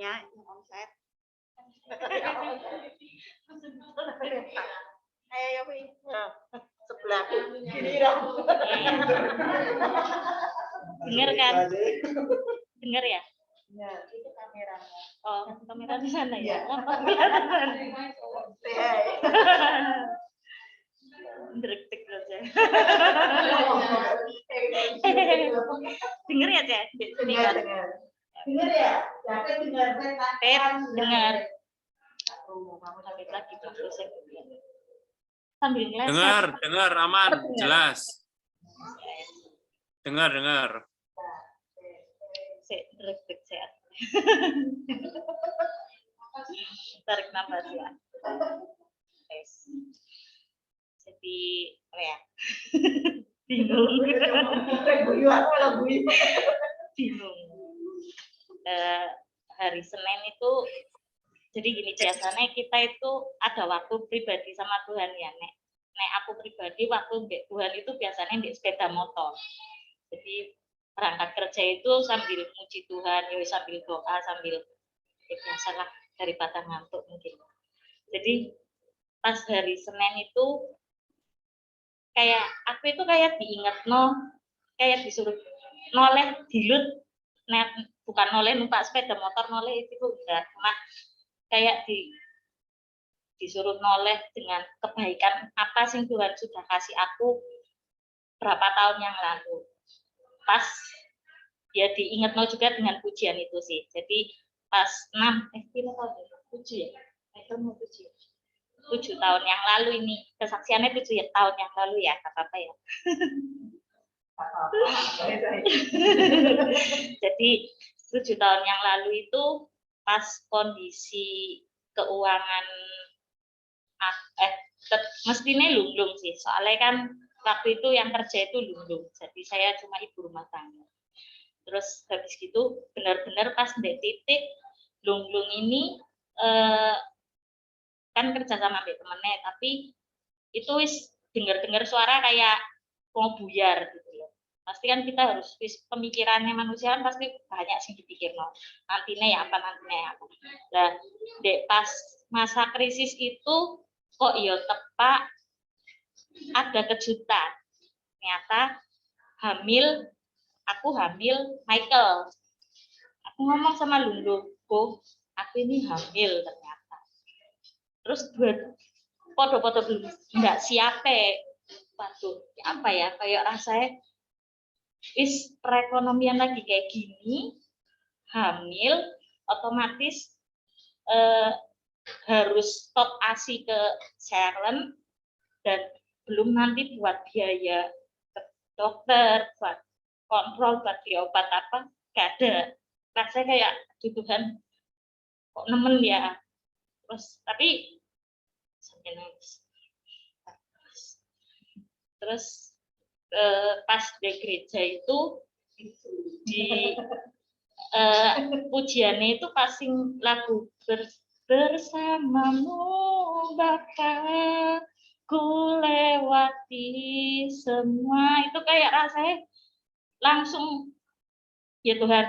tanya yang omset. Ayo ya Wi. Sebelah kiri dong. Dengar kan? Dengar ya? Nah, itu kameranya. Oh, kamera di sana ya. Ndrektek aja. Dengar ya, Cek? Dengar. Dengar ya? Jangan dengar. Dengar. Sambil lagi proses. Sambil ngeles. Dengar, aman, jelas. Dengar. Ndrektek sehat. Tarik nafas ya. Yes. Jadi apa ya? Bingung. Bingung. Hari Senin itu jadi gini, biasanya kita itu ada waktu pribadi sama Tuhan ya, Nek aku pribadi waktu Tuhan itu biasanya di sepeda motor. Jadi berangkat kerja itu sambil muji Tuhan, sambil doa, sambil biasalah daripada ngantuk mungkin. Jadi pas hari Senin itu kayak aku itu kayak diinget kayak disuruh noleh dilut, bukan noleh numpak sepeda motor noleh itu enggak, cuma kayak disuruh noleh dengan kebaikan apa sih Tuhan sudah kasih aku berapa tahun yang lalu. Pas ya diinget juga dengan pujian itu sih. Jadi pas 7 tahun yang lalu ini, kesaksiannya 7 tahun yang lalu ya, apa ya. Jadi 7 tahun yang lalu itu pas kondisi keuangan mestinya lunglung sih, soalnya kan waktu itu yang kerja itu lunglung, jadi saya cuma ibu rumah tangga. Terus habis gitu benar-benar pas di titik lunglung ini kan kerja sama temennya, tapi itu wis dengar suara kayak mau buyar gitu loh. Pasti kan kita harus pemikirannya manusia kan pasti banyak sih dipikir nantinya ya apa. Nah, pas masa krisis itu kok ya tepat ada kejutan. Ternyata aku hamil Michael. Aku ngomong sama Lundu, aku ini hamil ternyata. Terus foto-foto belum enggak siap waduh, apa ya, kayak rasanya perekonomian lagi kayak gini, hamil, otomatis harus stop ASI ke Sharon, dan belum nanti buat biaya ke dokter, buat kontrol, buat beli obat apa, gak ada. Rasanya kayak Tuhan kok nemen ya. Terus tapi sampai nangis. Terus pas di gereja itu di pujiannya itu passing lagu bersamamu Bapa, ku lewati semua, itu kayak rasanya langsung ya Tuhan,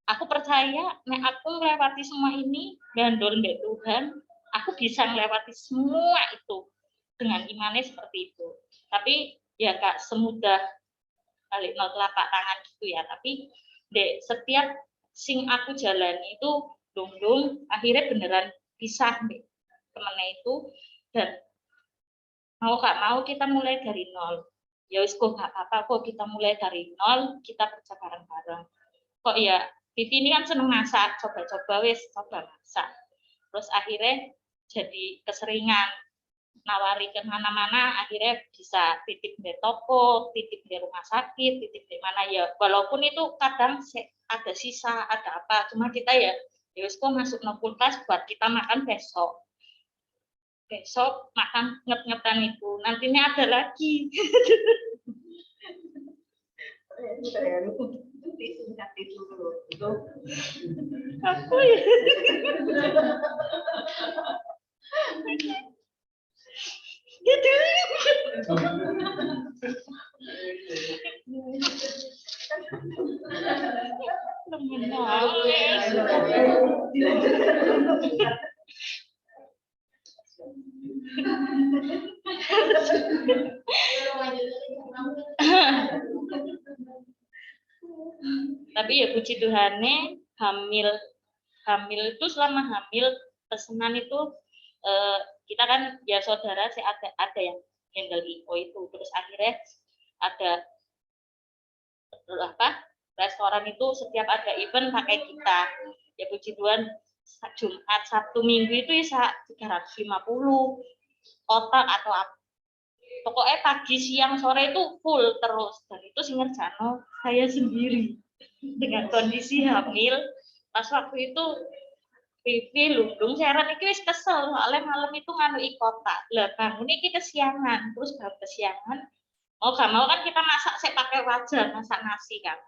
aku percaya nek aku melewati semua ini dan mbek Tuhan, aku bisa melewati semua itu dengan imannya seperti itu. Tapi ya Kak, semudah balik telapak tangan gitu ya, tapi setiap sing aku jalani itu dong akhirnya beneran pisah temennya itu, dan mau gak mau kita mulai dari nol. Ya wis kok gak apa-apa kok kita mulai dari nol, kita kerja bareng-bareng. Kok ya Vivi ini kan seneng masak, coba masak. Terus akhirnya jadi keseringan nawari ke mana-mana, akhirnya bisa titip di toko, titip di rumah sakit, titip di mana ya. Walaupun itu kadang ada sisa, ada apa, cuma kita ya wis kok masuk no kulkas buat kita makan besok. Besok makan nget-ngetan itu, nantinya ada lagi. Apa ya? Gitu. Tapi ya puji Tuhane, hamil itu selama hamil pesenan itu kita kan ya saudara sih ada yang handle IO itu, terus akhirnya ada restoran itu setiap ada event pakai kita. Ya puji Tuhan, Jumat, Sabtu, Minggu itu bisa 350 otak atau apa. Pokoknya pagi, siang, sore itu full terus. Dan itu sih ngerjano saya sendiri dengan kondisi hamil. Pas waktu itu Vivi Lundung Seren iki wis kesel soalnya malam itu nganu kotak. Lah bangun iki kesiangan, terus baru kesiangan. Mau gak mau kan kita masak saya pakai wajan, masak nasi kan.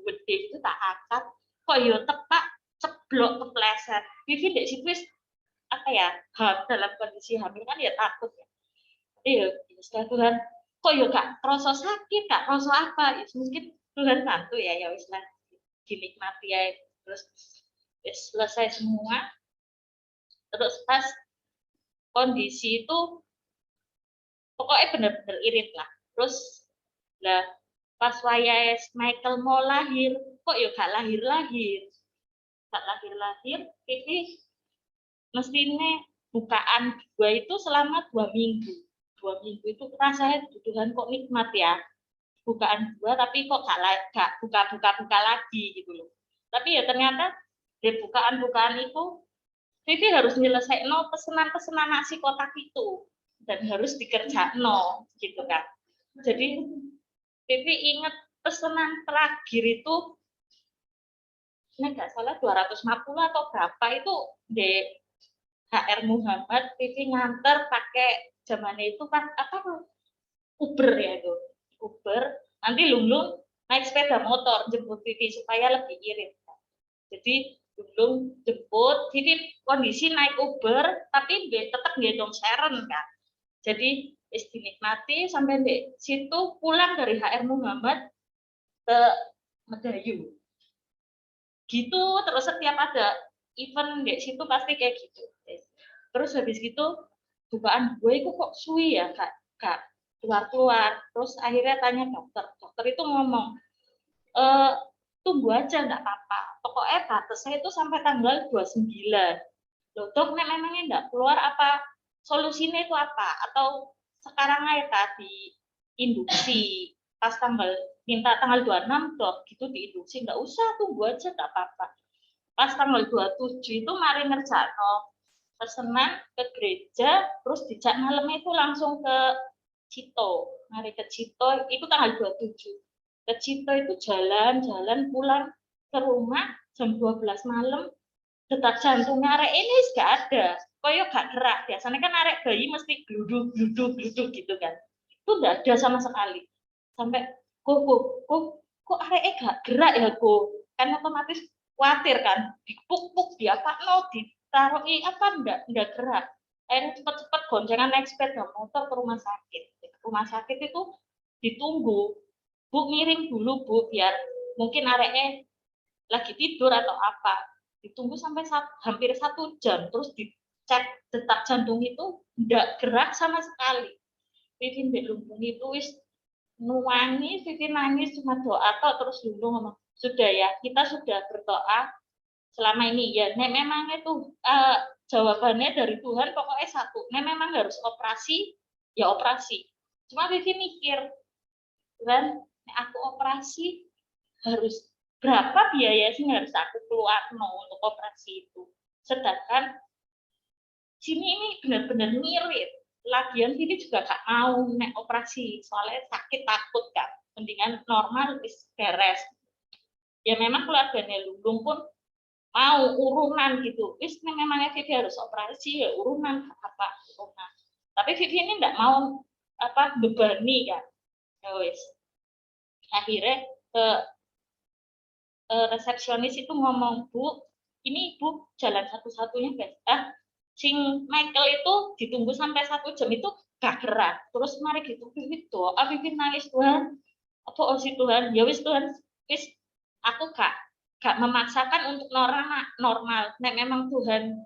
Gede itu tak angkat, kok yo tepak ceblok kepleset. Vivi ndek situ wis apa ya, dalam kondisi hamil kan ya takut ya. Iya, Tuhan, kok yo gak kerasa sakit, gak kerasa apa? Ya, mungkin Tuhan bantu ya, ya wis lah dinikmati ya. Terus selesai semua, terus pas kondisi itu pokoknya bener-bener irit lah. Terus lah pas wayah Michael mau lahir, kok ya gak lahir-lahir, ini mestinya bukaan gua itu selama 2 minggu. 2 minggu itu rasanya Tuhan kok nikmat ya, bukaan gua tapi kok gak buka lagi gitu loh. Tapi ya ternyata di bukaan itu Vivi harus nyelesain pesanan nasi kotak itu dan harus dikerjakan gitu kan. Jadi Vivi ingat pesanan terakhir itu ini nggak salah 250 atau berapa itu di HR Muhammad. Vivi nganter pakai zamannya itu kan apa Uber ya itu Uber, nanti Lunglung naik sepeda motor jemput Vivi supaya lebih irit. Jadi Lunglung jemput, Vivi kondisi naik Uber, tapi tetap gendong Seren kan. Jadi dinikmati sampai di situ pulang dari HR Muhammad ke Medayu. Gitu terus setiap ada event di situ pasti kayak gitu. Terus habis gitu bukaan gue itu kok suwi ya kak keluar. Terus akhirnya tanya dokter itu ngomong tunggu aja nggak apa-apa. Pokoknya batasnya itu sampai tanggal 29. Loh, dok, memangnya nggak keluar apa? Solusinya itu apa? Atau sekarang aja tadi induksi pas minta tanggal 26 dok, gitu diinduksi. Nggak usah, tunggu aja nggak apa-apa. Pas tanggal 27 itu mari ngerjano pesenan ke gereja, terus dijak malamnya itu langsung ke Cito. Mari ke Cito, itu tanggal 27. Ke Cito itu jalan pulang ke rumah jam 12 malam, detak jantungnya arek ini nggak ada, koyo gak gerak. Biasanya kan arek bayi mesti gluduk gitu kan, itu nggak ada sama sekali. Sampai kok arek gak gerak ya kan otomatis khawatir kan, dipuk diapa ditaruhi apa enggak gerak. Akhirnya cepet goncengan naik sepeda motor ke rumah sakit. Rumah sakit itu ditunggu, Bu miring dulu Bu, biar mungkin areknya lagi tidur atau apa. Ditunggu sampai hampir 1 jam, terus dicek detak jantung itu enggak gerak sama sekali. Vivi Lumbung itu wis nuwangi, Vivi nangis cuma doa terus Lumbung ngomong, sudah ya, kita sudah berdoa selama ini ya, memang itu jawabannya dari Tuhan pokoknya satu, memang harus operasi, ya operasi. Cuma Vivi mikir, Tuhan, aku operasi harus berapa biaya sih harus aku keluar untuk operasi itu. Sedangkan sini ini benar-benar mirip. Lagian Vivi juga gak mau nek operasi, soalnya sakit takut kan. Mendingan normal wis beres. Ya memang keluarganya Lulung pun mau urunan gitu. Wis memangnya Vivi harus operasi ya urunan apa urunan. Tapi Vivi ini enggak mau bebani kan. Ya wis. Akhirnya ke resepsionis itu ngomong, Bu, ini Bu jalan satu-satunya guys. Sing Michael itu ditunggu sampai 1 jam itu gak gerak. Terus mari gitu, Vivi doa, Vivi nangis, Tuhan, apa sih Tuhan? Ya wis Tuhan, wis aku gak memaksakan untuk normal. Nek memang Tuhan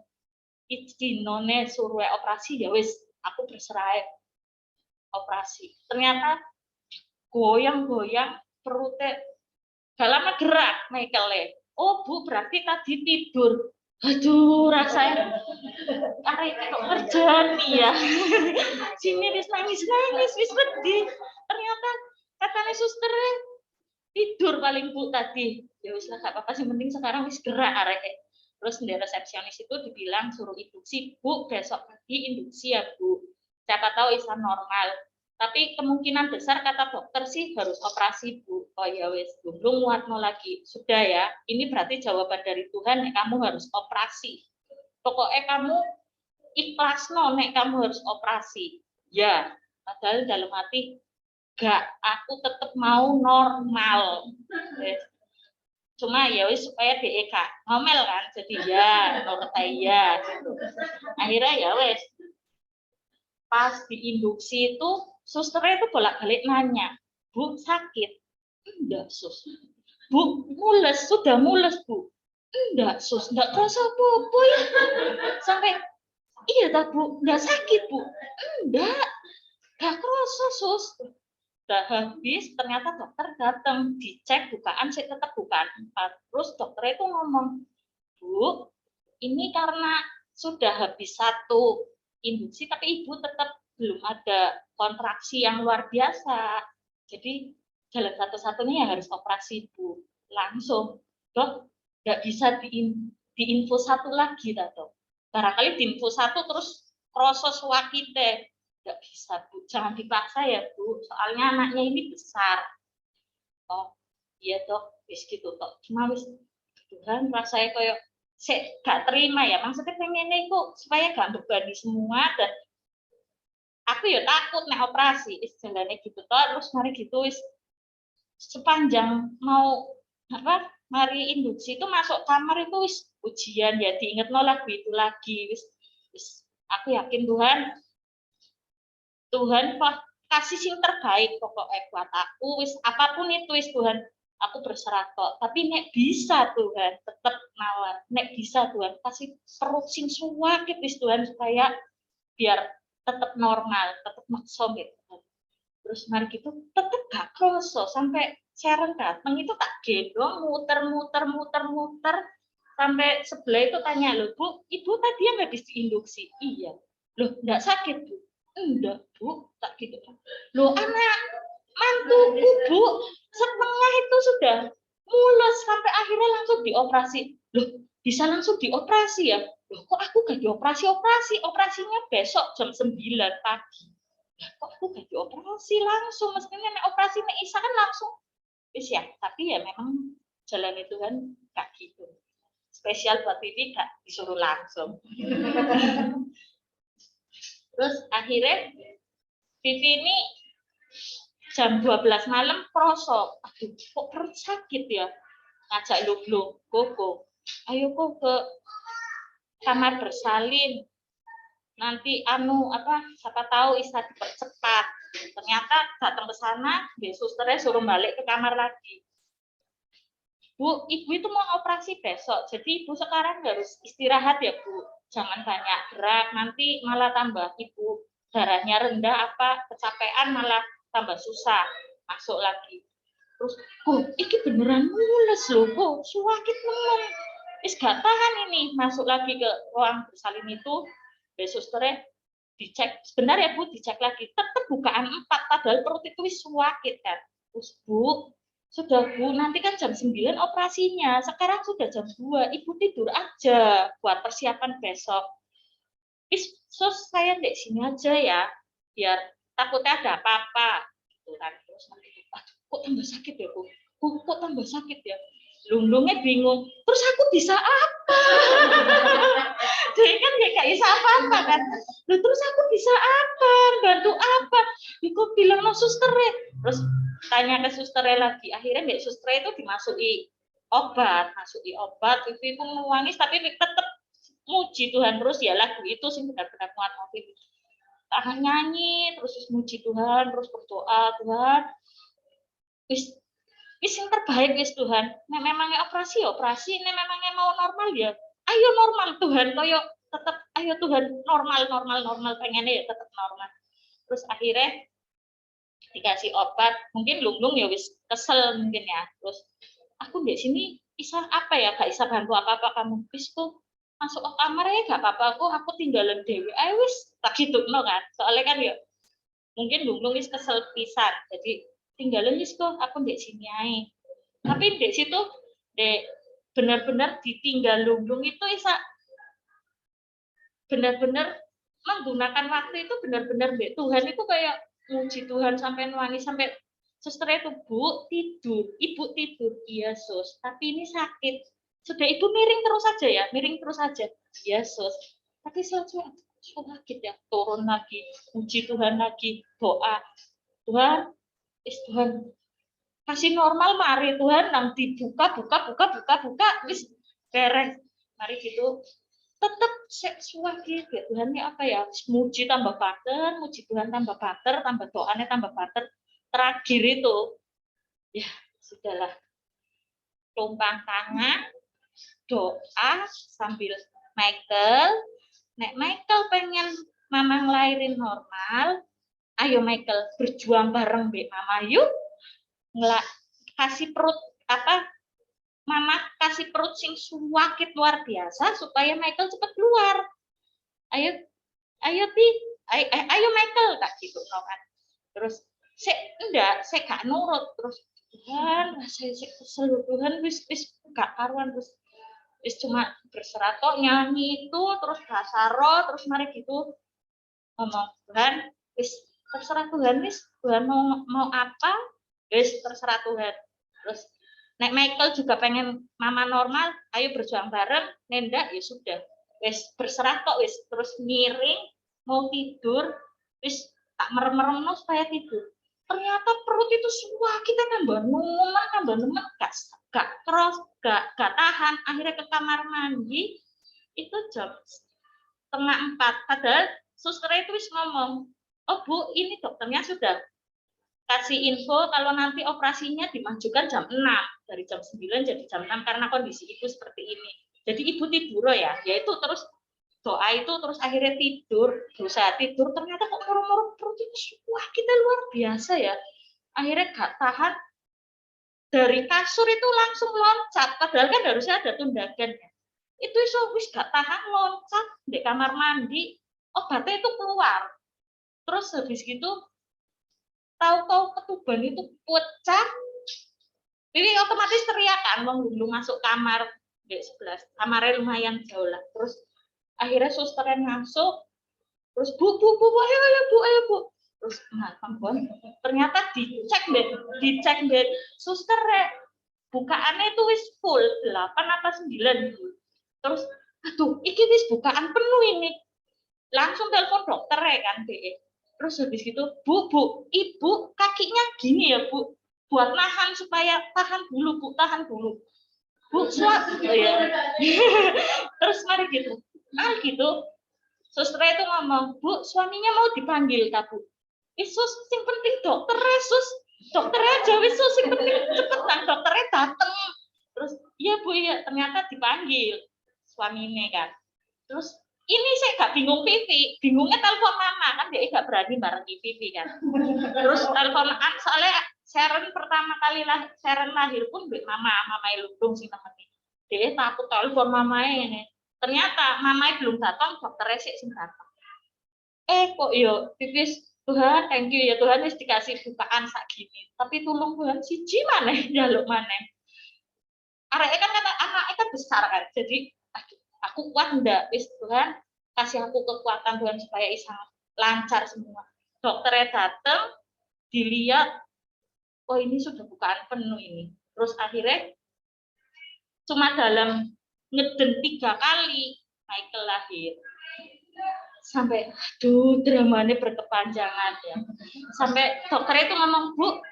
dinone suruh operasi ya wis aku berserah operasi. Ternyata goyang-goyang perutnya gak lama gerak Michael. Oh Bu, berarti tadi tidur. Aduh, rasanya arek kok terjadi ya. Sini wis nangis-nangis, wis sedih. Ternyata katanya suster tidur paling Bu tadi. Ya wis lah gak apa-apa sih, penting sekarang wis gerak arek. Terus di resepsionis itu dibilang suruh induksi, Bu, besok pagi induksi ya Bu. Siapa tahu bisa normal. Tapi kemungkinan besar kata dokter sih harus operasi Bu. Oh ya wes, belum muatno lagi. Sudah ya, ini berarti jawaban dari Tuhan, kamu harus operasi. Pokoknya kamu ikhlas nek kamu harus operasi. Ya, padahal dalam hati gak, aku tetap mau normal. Cuma ya wis supaya DEK ngomel kan, jadi ya, nurut ya gitu. Akhirnya ya wes, pas diinduksi itu susternya itu bolak-balik nanya, Bu sakit? Enggak sus. Bu mules, sudah mules Bu? Enggak sus, enggak kerasa apa-apa ya. Sampai iya tak Bu, enggak sakit Bu? Enggak kerasa sus. Udah habis, ternyata dokter datang, dicek bukaan, saya tetap bukaan 4. Terus dokter itu ngomong, Bu, ini karena sudah habis 1 induksi, tapi ibu tetap belum ada kontraksi yang luar biasa. Jadi jalan satu-satunya ya harus operasi Bu. Langsung, Dok, nggak bisa diinfo 1 lagi, Dok. Barangkali diinfo 1 terus proses wakite. Nggak bisa Bu, jangan dipaksa ya Bu, soalnya anaknya ini besar. Oh iya Dok, wis gitu Dok. Cuma wis Tuhan rasanya kayak saya gak terima ya, maksudnya pengennya itu supaya gak berbani semua, dan aku ya takut nih operasi, istilahnya gitu toh. Terus mari gitu wis sepanjang mau apa mari induksi itu masuk kamar itu wis ujian ya, diinget lagu itu lagi wis aku yakin Tuhan kasih yang terbaik pokoknya buat aku, wis apapun itu wis Tuhan, aku berserah kok. Tapi nek bisa Tuhan tetap nawar, nek bisa Tuhan kasih perut sing suwakit wis Tuhan, supaya biar tetap normal, tetap maksom gitu. Terus mari gitu tetap gak kroso, sampai Sharon datang itu tak gendong muter sampai sebelah itu tanya, loh Bu, ibu tadi yang habis diinduksi? Iya. Loh enggak sakit Bu? Enggak Bu, tak gitu. Loh anak mantuku Bu, setengah itu sudah mules sampai akhirnya langsung dioperasi. Loh bisa langsung dioperasi ya? Loh kok aku gak dioperasi? Operasinya besok jam 9 pagi. Kok aku gak dioperasi langsung? Mestinya nek operasi nek Isa kan langsung. Wis ya, tapi ya memang jalan itu kan gak gitu. Spesial buat Vivi gak disuruh langsung. Terus akhirnya Vivi ini jam 12 malam prosok. Aduh, kok perut sakit ya? Ngajak lu Koko. Ayo kok ke kamar bersalin. Nanti siapa tahu Isa dipercepat. Ternyata datang ke sana, susternya suruh balik ke kamar lagi. Bu, ibu itu mau operasi besok, jadi ibu sekarang harus istirahat ya Bu. Jangan banyak gerak, nanti malah tambah ibu darahnya rendah, kecapean malah tambah susah masuk lagi. Terus, ini beneran mules loh, suwakit nemen. Is gak tahan ini, masuk lagi ke ruang bersalin itu, susternya dicek, sebentar ya Bu, dicek lagi, tetap bukaan 4, padahal perut itu suwakit kan. Terus Bu, sudah Bu, nanti kan jam 9 operasinya, sekarang sudah jam 2, Ibu tidur aja buat persiapan besok. Sus, saya di sini aja ya, biar takutnya ada apa-apa. Gitu kan. Terus nanti, kok tambah sakit ya Bu? Kok tambah sakit ya? Lunglungnya bingung, terus aku bisa apa? Jadi kan gak bisa apa-apa kan. Terus aku bisa apa? Bantu apa? Iku bilang no susternya. Terus tanya ke susternya lagi. Akhirnya mbak susternya itu masuki obat. Vivi itu menangis tapi tetap muji Tuhan terus ya, lagu itu sih benar-benar kuat Vivi. Tahan nyanyi, terus muji Tuhan, terus berdoa, Tuhan. Wis yang terbaik wis Tuhan. Nek memangnya operasi, nek memangnya mau normal ya. Ayo normal Tuhan, koyo tetap ayo Tuhan normal pengennya ya tetap normal. Terus akhirnya dikasih obat, mungkin lunglung ya wis kesel mungkin ya. Terus aku di sini bisa apa ya, gak bisa bantu apa-apa kamu. Wis kok masuk ke kamar ya gak apa-apa aku tinggalan dewe. Ayo wis tak gitu no kan. Soalnya kan ya mungkin lunglung wis kesel pisan. Jadi tinggalan wis kok aku di sini aja. Tapi di situ benar-benar ditinggal lunglung itu bisa benar-benar menggunakan waktu itu benar-benar Tuhan itu kayak muji Tuhan sampai nangis sampai suster itu ibu tidur iya sus tapi ini sakit sudah ibu miring terus aja ya iya sus tapi saya sakit ya turun lagi muji Tuhan lagi doa Tuhan Tuhan kasih normal mari Tuhan nang dibuka wis beres mari gitu tetap seksual gitu Tuhan ini apa ya muji tambah banter muji Tuhan tambah banter tambah doanya tambah banter terakhir itu ya sudahlah tumpang tangan doa sambil Michael pengen mama ngelahirin normal ayo Michael berjuang bareng Mbak Mama yuk kasih perut Mama kasih perut sing sakit luar biasa supaya Michael cepat keluar. Ayo Michael tak gitu kan. Terus saya gak nurut terus Tuhan, saya kesel Tuhan wis gak karuan terus wis cuma berserah tok nyanyi itu terus bahasa roh terus mari gitu ngomong Tuhan wis terserah Tuhan wis Tuhan mau apa wis terserah Tuhan terus nek Michael juga pengen mama normal, ayo berjuang bareng, nenda ya sudah. Wis berserah kok wis terus miring mau tidur, wis tak merem-merem supaya tidur. Ternyata perut itu semua kita tambah nemen gak keras, gak tahan. Akhirnya ke kamar mandi itu jam 3:30. Padahal suster itu wis ngomong, "Oh Bu, ini dokternya sudah kasih info kalau nanti operasinya dimajukan jam 6 dari jam 9 jadi jam 6 karena kondisi ibu seperti ini. Jadi ibu tidur ya, yaitu terus doa itu terus akhirnya berusaha tidur ternyata kok murung-murung perut itu wah kita luar biasa ya. Akhirnya gak tahan dari kasur itu langsung loncat padahal kan harusnya ada tundagan ya. Itu wis gak tahan loncat di kamar mandi, obatnya itu keluar. Terus habis gitu tahu-tahu ketuban itu pecah, jadi otomatis teriak kan, lu masuk kamar di sebelah, kamarnya lumayan jauh lah. Terus akhirnya susternya masuk, terus bu, ayo bu, terus ternyata dicek bed, susternya bukaannya itu wis full 8 apa 9 terus aduh, iki wis bukaan penuh ini, langsung telepon dokter ya kan, terus habis gitu, bu, ibu kakinya gini ya bu, buat nahan supaya tahan dulu bu, ya. Terus mari gitu, suster itu ngomong, bu, suaminya mau dipanggil tak bu, sus, sing penting dokternya aja wis sus, sing penting cepetan dokternya dateng, terus iya bu ya ternyata dipanggil suaminya kan, terus ini saya gak bingung Vivi, bingungnya telepon mama kan dia gak berani bareng Vivi kan. Terus telepon soalnya Sharon pertama kali Sharon lahir pun mama Lundung sih namanya. Dia takut telepon mamanya ini. Ternyata mamanya belum datang, dokternya sih datang. Kok yo Vivi Tuhan, thank you ya Tuhan wis dikasih bukaan sak gini. Tapi tolong Tuhan siji maneh njaluk maneh. Areke kan kata anaknya kan besar kan. Jadi aku kuat enggak wis Tuhan kasih aku kekuatan Tuhan supaya bisa lancar semua. Dokternya datang dilihat oh ini sudah bukaan penuh ini. Terus akhirnya cuma dalam ngeden 3 kali Michael lahir. Sampai aduh dramanya berkepanjangan ya. Sampai dokternya itu ngomong, "Bu,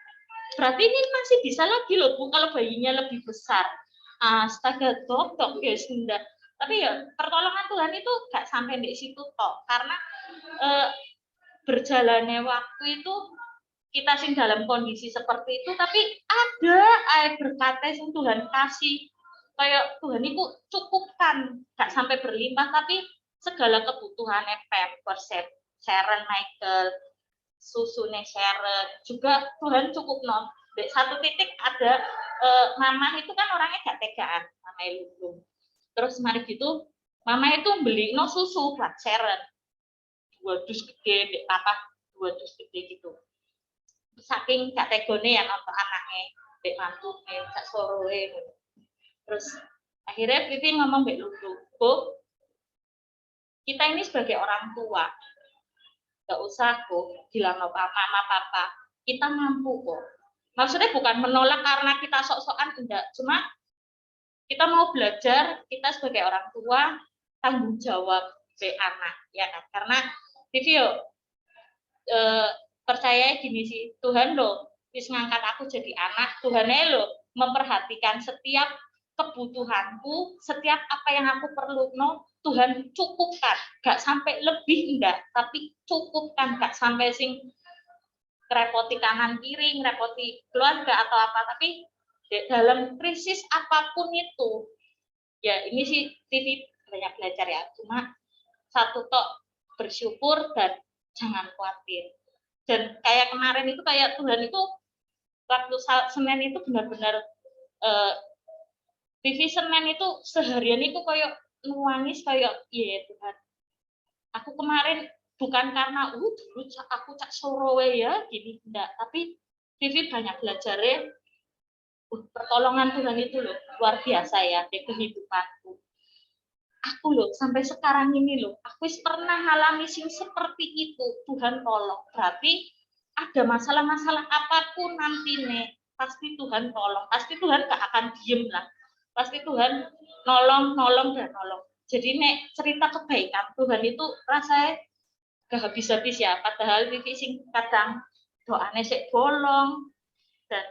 berarti ini masih bisa lagi loh Bu kalau bayinya lebih besar." Astaga dok ya sudah. Tapi ya pertolongan Tuhan itu gak sampai di situ toh, karena berjalannya waktu itu kita sing dalam kondisi seperti itu, tapi ada berkatnya yang Tuhan kasih, kayak Tuhan itu cukupkan, gak sampai berlimpah, tapi segala kebutuhannya Pampers, Sharon Michael, susunya Sharon, juga Tuhan cukup non. Di satu titik ada mama itu kan orangnya gak tegaan, mama Lulu. Terus mari gitu, mama itu beli no susu buat Sharon, 2 dus gede, dek papa 2 dus gede gitu. Saking gak tegone ya nonton anaknya, dek mantunya, gak soroe. Terus akhirnya Vivi ngomong Mbak Lulu, Bu, kita ini sebagai orang tua, gak usah Bu bilang apa mama papa, kita mampu kok. Maksudnya bukan menolak karena kita sok-sokan, enggak, cuma kita mau belajar, kita sebagai orang tua tanggung jawab ke anak, ya kan? Karena Vivi percaya gini sih, Tuhan loh, wis ngangkat aku jadi anak, Tuhan loh memperhatikan setiap kebutuhanku, setiap apa yang aku perlu, no, Tuhan cukupkan, gak sampai lebih enggak, tapi cukupkan, gak sampai sing ngerepoti kanan kiri, ngerepoti keluarga atau apa, tapi dalam krisis apapun itu, ya ini sih Vivi banyak belajar ya, cuma satu tok, bersyukur dan jangan khawatir. Dan kayak kemarin itu kayak Tuhan itu waktu Senin itu benar-benar Vivi Senin itu seharian itu kayak nangis kayak iya Tuhan. Aku kemarin bukan karena dulu aku cak sorowe ya gini enggak, tapi Vivi banyak belajarnya pertolongan Tuhan itu loh luar biasa ya di kehidupanku. Aku loh sampai sekarang ini loh, aku pernah ngalami sing seperti itu, Tuhan tolong. Berarti ada masalah-masalah apapun nanti nih, pasti Tuhan tolong, pasti Tuhan gak akan diem lah, pasti Tuhan nolong dan nolong. Jadi nek cerita kebaikan Tuhan itu rasanya gak habis-habis ya, padahal Vivi sing kadang doanya sik bolong dan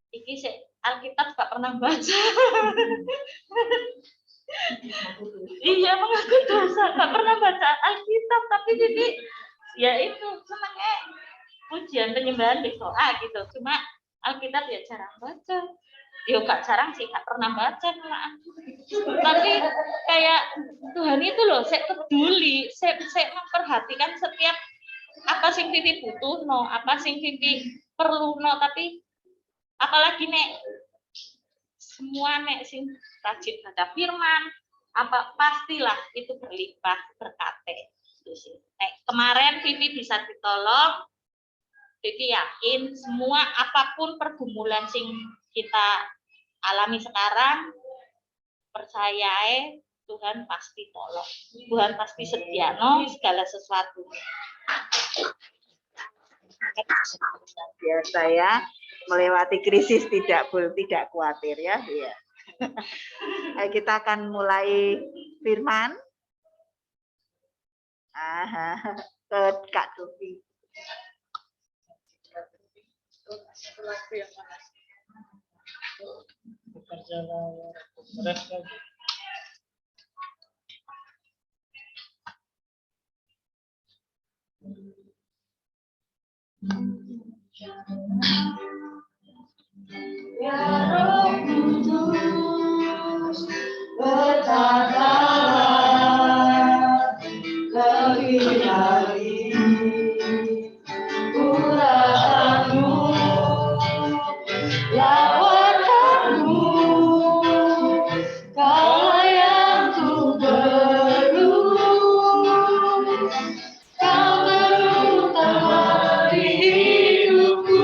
iki sik Alkitab gak pernah baca. Iya mengaku dosa, gak pernah baca Alkitab, tapi jadi ya itu senangnya pujian penyembahan di doa gitu. Cuma Alkitab ya jarang baca. Ya gak jarang sih, gak pernah baca malah. Tapi kayak Tuhan itu loh, saya peduli, saya memperhatikan setiap apa sing Vivi butuh, no, apa sing Vivi perlu, no, tapi apalagi nek semua nek sing rajin baca firman apa pastilah itu berlimpah berkate. Nek kemarin Vivi bisa ditolong, Vivi yakin semua apapun pergumulan sing kita alami sekarang, percaya Tuhan pasti tolong, Tuhan pasti sediano segala sesuatu. Biasa ya, melewati krisis tidak khawatir ya. Iya. Kita akan mulai firman. Ke Kak Tufi. Ya Roh Kudus, berkatalah lebih lagi urapanmu, lawatanmu, kau yang ku beru, kau berutama di hidupku.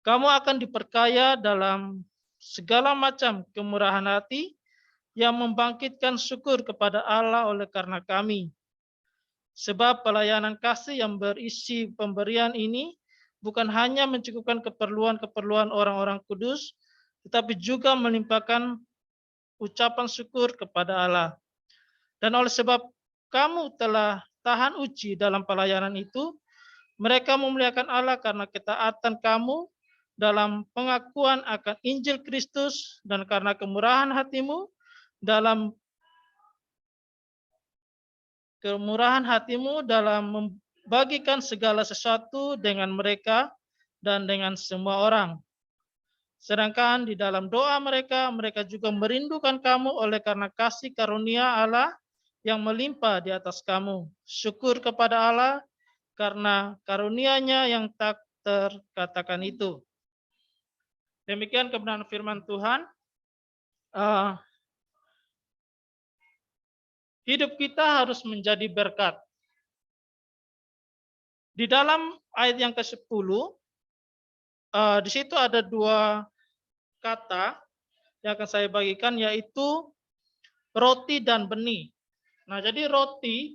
Kamu akan diperkaya dalam segala macam kemurahan hati yang membangkitkan syukur kepada Allah oleh karena kami. Sebab pelayanan kasih yang berisi pemberian ini bukan hanya mencukupkan keperluan-keperluan orang-orang kudus, tetapi juga melimpahkan ucapan syukur kepada Allah. Dan oleh sebab kamu telah tahan uji dalam pelayanan itu, mereka memuliakan Allah karena ketaatan kamu dalam pengakuan akan Injil Kristus dan karena kemurahan hatimu dalam membagikan segala sesuatu dengan mereka dan dengan semua orang. Sedangkan di dalam doa mereka juga merindukan kamu oleh karena kasih karunia Allah yang melimpah di atas kamu. Syukur kepada Allah karena karunia-Nya yang tak terkatakan itu. Demikian kebenaran firman Tuhan. Hidup kita harus menjadi berkat. Di dalam ayat yang ke-10, di situ ada dua kata yang akan saya bagikan, yaitu roti dan benih. Nah, jadi roti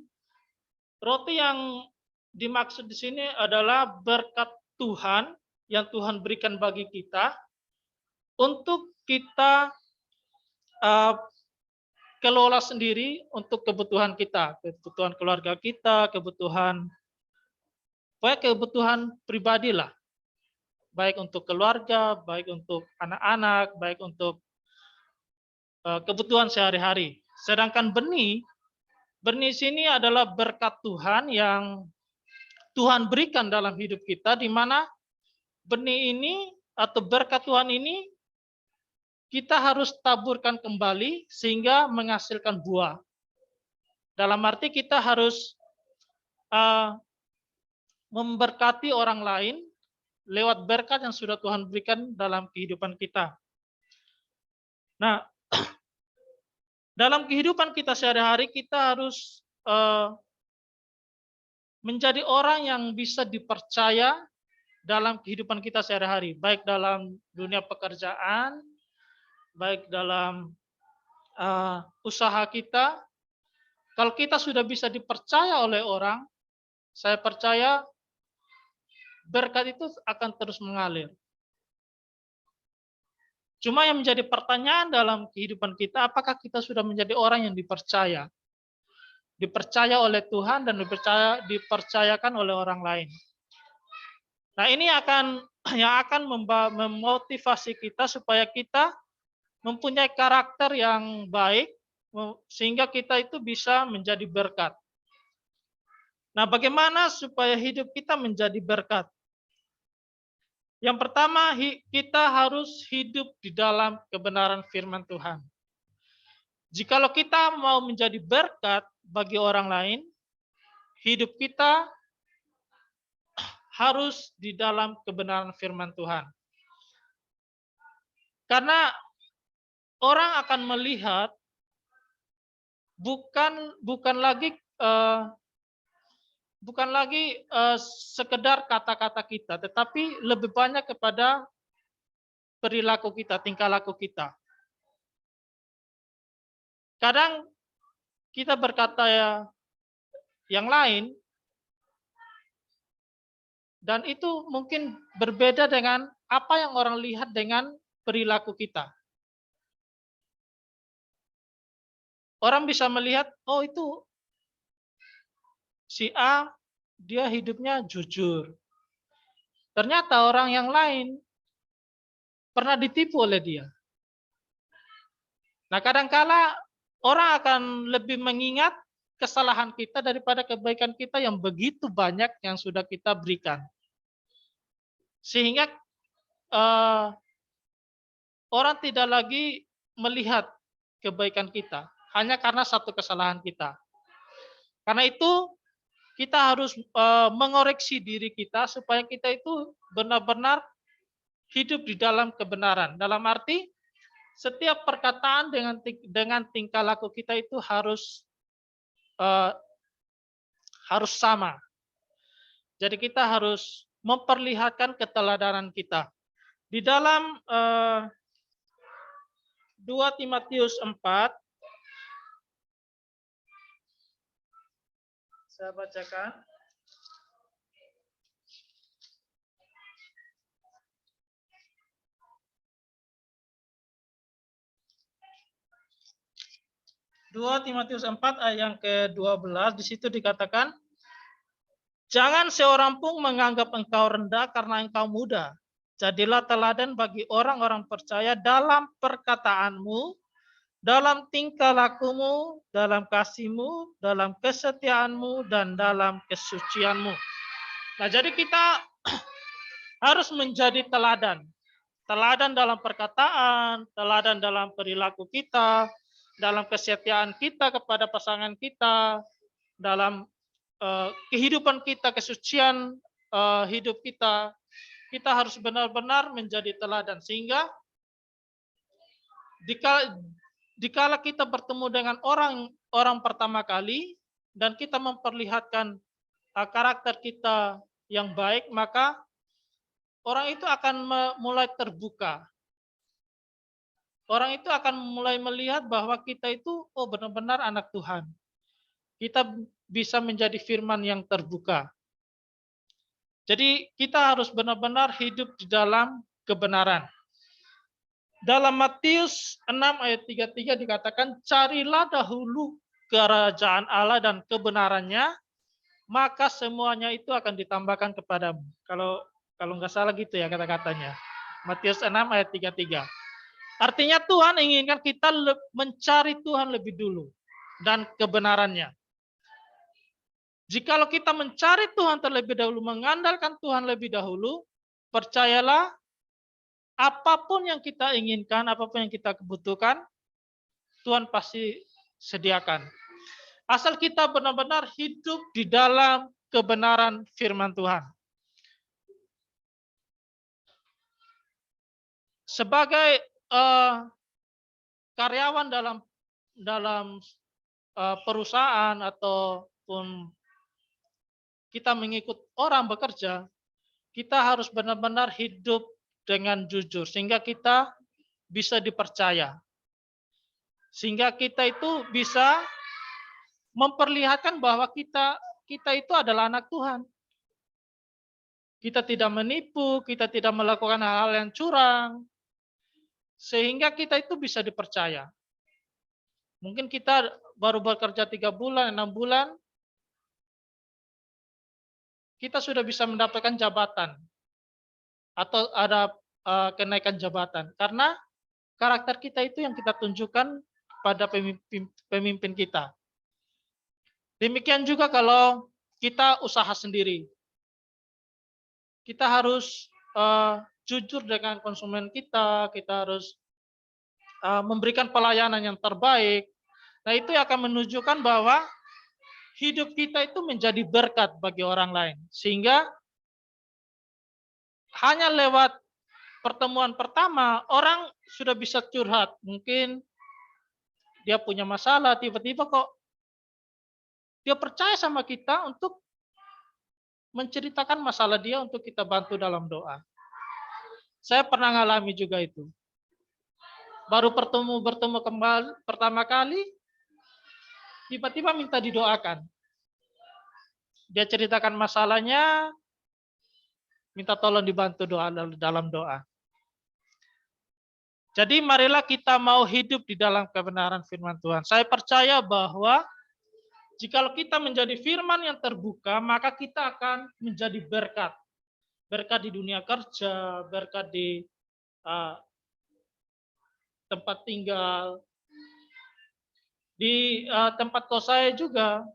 yang dimaksud di sini adalah berkat Tuhan yang Tuhan berikan bagi kita untuk kita kelola sendiri untuk kebutuhan kita, kebutuhan keluarga kita, kebutuhan pribadi lah. Baik untuk keluarga, baik untuk anak-anak, baik untuk kebutuhan sehari-hari. Sedangkan benih sini adalah berkat Tuhan yang Tuhan berikan dalam hidup kita, di mana benih ini atau berkat Tuhan ini kita harus taburkan kembali sehingga menghasilkan buah. Dalam arti kita harus memberkati orang lain lewat berkat yang sudah Tuhan berikan dalam kehidupan kita. Nah, dalam kehidupan kita sehari-hari kita harus menjadi orang yang bisa dipercaya dalam kehidupan kita sehari-hari, baik dalam dunia pekerjaan, baik dalam usaha kita. Kalau kita sudah bisa dipercaya oleh orang, saya percaya berkat itu akan terus mengalir. Cuma yang menjadi pertanyaan dalam kehidupan kita, apakah kita sudah menjadi orang yang dipercaya? Dipercaya oleh Tuhan dan dipercayakan oleh orang lain. Nah, ini yang akan memotivasi kita supaya kita mempunyai karakter yang baik, sehingga kita itu bisa menjadi berkat. Nah, bagaimana supaya hidup kita menjadi berkat? Yang pertama, kita harus hidup di dalam kebenaran firman Tuhan. Jikalau kita mau menjadi berkat bagi orang lain, hidup kita harus di dalam kebenaran firman Tuhan. Karena orang akan melihat bukan lagi sekedar kata-kata kita, tetapi lebih banyak kepada perilaku kita, tingkah laku kita. Kadang kita berkata yang lain, dan itu mungkin berbeda dengan apa yang orang lihat dengan perilaku kita. Orang bisa melihat, oh itu si A, dia hidupnya jujur. Ternyata orang yang lain pernah ditipu oleh dia. Nah, kadangkala orang akan lebih mengingat kesalahan kita daripada kebaikan kita yang begitu banyak yang sudah kita berikan. Sehingga orang tidak lagi melihat kebaikan kita hanya karena satu kesalahan kita. Karena itu kita harus mengoreksi diri kita supaya kita itu benar-benar hidup di dalam kebenaran. Dalam arti setiap perkataan dengan tingkah laku kita itu harus sama. Jadi kita harus memperlihatkan keteladanan kita. Di dalam 2 Timotius 4, saya bacakan. Dua Timotius 4 ayat yang ke-12, di situ dikatakan, jangan seorang pun menganggap engkau rendah karena engkau muda. Jadilah teladan bagi orang-orang percaya dalam perkataanmu, dalam tingkah lakumu, dalam kasihmu, dalam kesetiaanmu, dan dalam kesucianmu. Nah, jadi kita harus menjadi teladan. Teladan dalam perkataan, teladan dalam perilaku kita, dalam kesetiaan kita kepada pasangan kita, dalam kehidupan kita, kesucian hidup kita. Kita harus benar-benar menjadi teladan, sehingga dikala kita bertemu dengan orang pertama kali dan kita memperlihatkan karakter kita yang baik, maka orang itu akan mulai terbuka. Orang itu akan mulai melihat bahwa kita itu benar-benar anak Tuhan. Kita bisa menjadi firman yang terbuka. Jadi kita harus benar-benar hidup di dalam kebenaran. Dalam Matius 6 ayat 33 dikatakan, carilah dahulu kerajaan Allah dan kebenarannya, maka semuanya itu akan ditambahkan kepadamu. Kalau nggak salah gitu ya kata-katanya. Matius 6 ayat 33. Artinya Tuhan inginkan kita mencari Tuhan lebih dulu dan kebenarannya. Jikalau kita mencari Tuhan terlebih dahulu, mengandalkan Tuhan lebih dahulu, percayalah apapun yang kita inginkan, apapun yang kita kebutuhkan, Tuhan pasti sediakan. Asal kita benar-benar hidup di dalam kebenaran firman Tuhan. Sebagai karyawan dalam perusahaan ataupun kita mengikut orang bekerja, kita harus benar-benar hidup dengan jujur sehingga kita bisa dipercaya. Sehingga kita itu bisa memperlihatkan bahwa kita itu adalah anak Tuhan. Kita tidak menipu, kita tidak melakukan hal-hal yang curang, sehingga kita itu bisa dipercaya. Mungkin kita baru bekerja 3 bulan, 6 bulan, kita sudah bisa mendapatkan jabatan atau ada kenaikan jabatan karena karakter kita itu yang kita tunjukkan pada pemimpin kita. Demikian juga kalau kita usaha sendiri, kita harus jujur dengan konsumen kita, kita harus memberikan pelayanan yang terbaik. Nah, itu akan menunjukkan bahwa hidup kita itu menjadi berkat bagi orang lain. Sehingga hanya lewat pertemuan pertama, orang sudah bisa curhat. Mungkin dia punya masalah, tiba-tiba kok dia percaya sama kita untuk menceritakan masalah dia untuk kita bantu dalam doa. Saya pernah ngalami juga itu. Baru bertemu kembali pertama kali, tiba-tiba minta didoakan. Dia ceritakan masalahnya, minta tolong dibantu doa dalam doa. Jadi marilah kita mau hidup di dalam kebenaran firman Tuhan. Saya percaya bahwa jikalau kita menjadi firman yang terbuka, maka kita akan menjadi berkat. Berkat di dunia kerja, berkat di tempat tinggal, di tempat kos saya juga,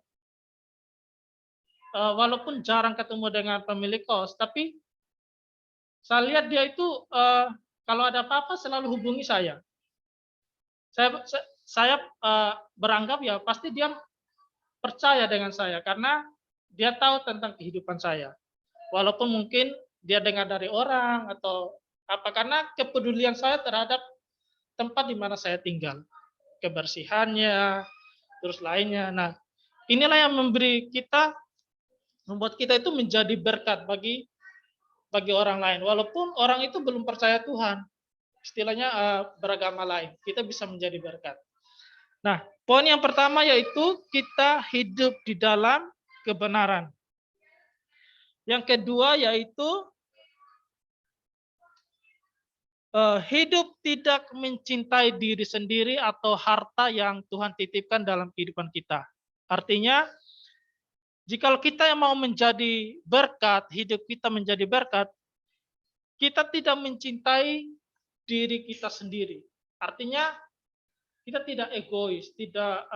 walaupun jarang ketemu dengan pemilik kos, tapi saya lihat dia itu kalau ada apa-apa selalu hubungi saya. Saya beranggap ya pasti dia percaya dengan saya karena dia tahu tentang kehidupan saya. Walaupun mungkin dia dengar dari orang atau apa, karena kepedulian saya terhadap tempat di mana saya tinggal, kebersihannya, terus lainnya. Nah, inilah yang membuat kita itu menjadi berkat bagi bagi orang lain. Walaupun orang itu belum percaya Tuhan, istilahnya beragama lain, kita bisa menjadi berkat. Nah, poin yang pertama yaitu kita hidup di dalam kebenaran. Yang kedua yaitu hidup tidak mencintai diri sendiri atau harta yang Tuhan titipkan dalam kehidupan kita. Artinya, jika kita yang mau menjadi berkat, hidup kita menjadi berkat, kita tidak mencintai diri kita sendiri. Artinya, kita tidak egois, tidak